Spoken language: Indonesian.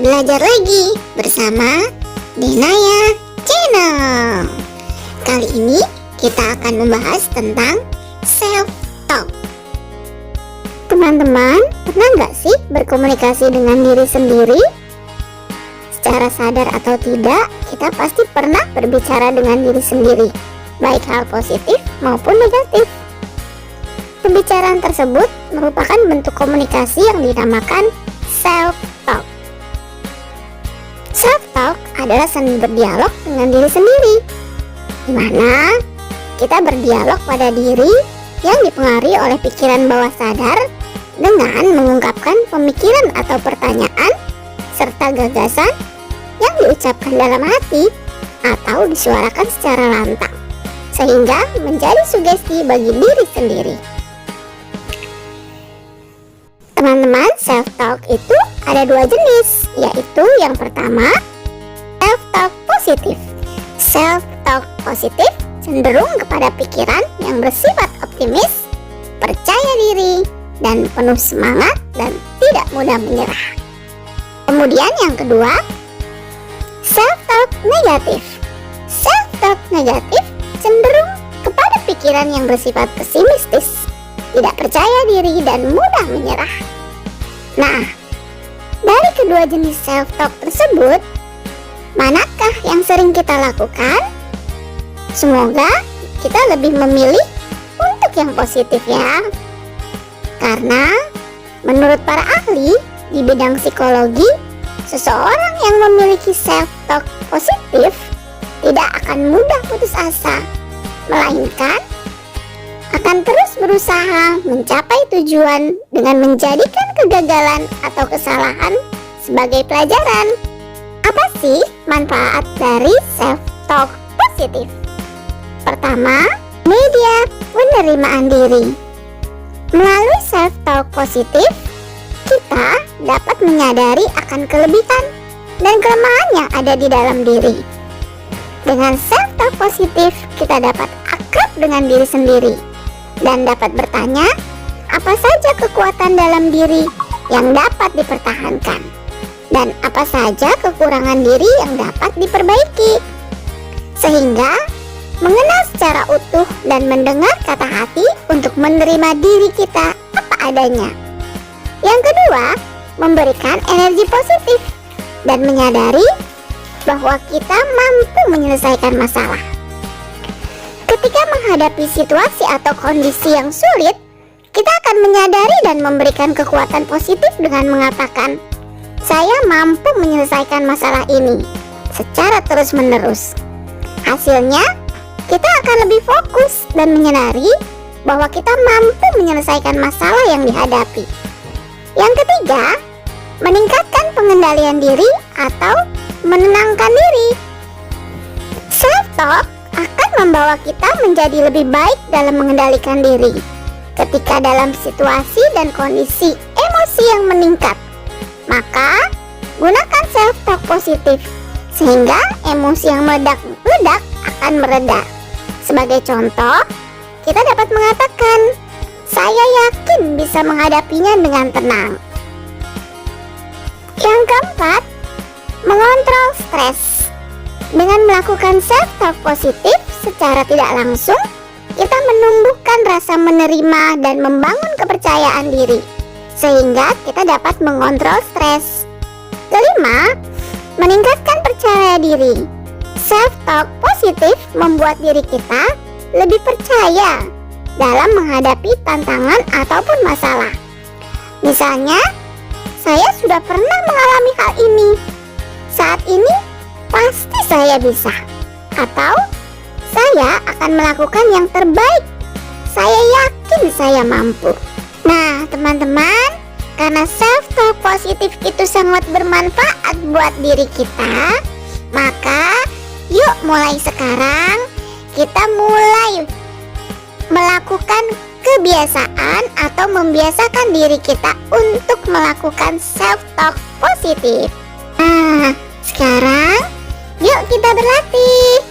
belajar lagi bersama Denaya Channel. Kali ini kita akan membahas tentang self-talk. Teman-teman, pernah nggak sih berkomunikasi dengan diri sendiri? Secara sadar atau tidak, kita pasti pernah berbicara dengan diri sendiri, baik hal positif maupun negatif. Pembicaraan tersebut merupakan bentuk komunikasi yang dinamakan self-talk. Self-talk adalah seni berdialog dengan diri sendiri, di mana kita berdialog pada diri yang dipengaruhi oleh pikiran bawah sadar dengan mengungkapkan pemikiran atau pertanyaan serta gagasan yang diucapkan dalam hati atau disuarakan secara lantang, sehingga menjadi sugesti bagi diri sendiri. Teman-teman, self-talk itu ada dua jenis, yaitu yang pertama, self-talk positif. Self-talk positif cenderung kepada pikiran yang bersifat optimis, percaya diri, dan penuh semangat dan tidak mudah menyerah. Kemudian yang kedua, self-talk negatif. Self-talk negatif cenderung kepada pikiran yang bersifat pesimistis, tidak percaya diri, dan mudah menyerah. Nah, dari kedua jenis self-talk tersebut, manakah yang sering kita lakukan? Semoga kita lebih memilih untuk yang positif ya. Karena menurut para ahli di bidang psikologi, seseorang yang memiliki self-talk positif tidak akan mudah putus asa, melainkan akan terus berusaha mencapai tujuan dengan menjadikan kegagalan atau kesalahan sebagai pelajaran. Apa sih manfaat dari self-talk positif? Pertama, media penerimaan diri. Melalui self-talk positif, kita dapat menyadari akan kelebihan dan kelemahan yang ada di dalam diri. Dengan self-talk positif, kita dapat akrab dengan diri sendiri dan dapat bertanya apa saja kekuatan dalam diri yang dapat dipertahankan dan apa saja kekurangan diri yang dapat diperbaiki, sehingga mengenal secara utuh dan mendengar kata hati untuk menerima diri kita apa adanya. Yang kedua, memberikan energi positif dan menyadari bahwa kita mampu menyelesaikan masalah. Ketika menghadapi situasi atau kondisi yang sulit, kita akan menyadari dan memberikan kekuatan positif dengan mengatakan, "Saya mampu menyelesaikan masalah ini," secara terus-menerus. Hasilnya, kita akan lebih fokus dan menyadari bahwa kita mampu menyelesaikan masalah yang dihadapi. Yang ketiga, meningkatkan pengendalian diri atau menenangkan diri. Self-talk akan membawa kita menjadi lebih baik dalam mengendalikan diri ketika dalam situasi dan kondisi emosi yang meningkat. Maka, gunakan self-talk positif sehingga emosi yang meledak-ledak akan mereda. Sebagai contoh, kita dapat mengatakan, "Saya yakin bisa menghadapinya dengan tenang." Yang keempat, mengontrol stres. Dengan melakukan self-talk positif secara tidak langsung, kita menumbuhkan rasa menerima dan membangun kepercayaan diri, sehingga kita dapat mengontrol stres. Kelima, meningkatkan percaya diri. Self-talk positif membuat diri kita lebih percaya dalam menghadapi tantangan ataupun masalah. Misalnya, saya sudah pernah mengalami hal ini. Saat ini pasti saya bisa, atau saya akan melakukan yang terbaik. Saya yakin saya mampu. Nah, teman-teman, karena self-talk positif itu sangat bermanfaat buat diri kita, maka yuk mulai sekarang kita mulai melakukan kebiasaan atau membiasakan diri kita untuk melakukan self-talk positif. Nah, sekarang yuk kita berlatih.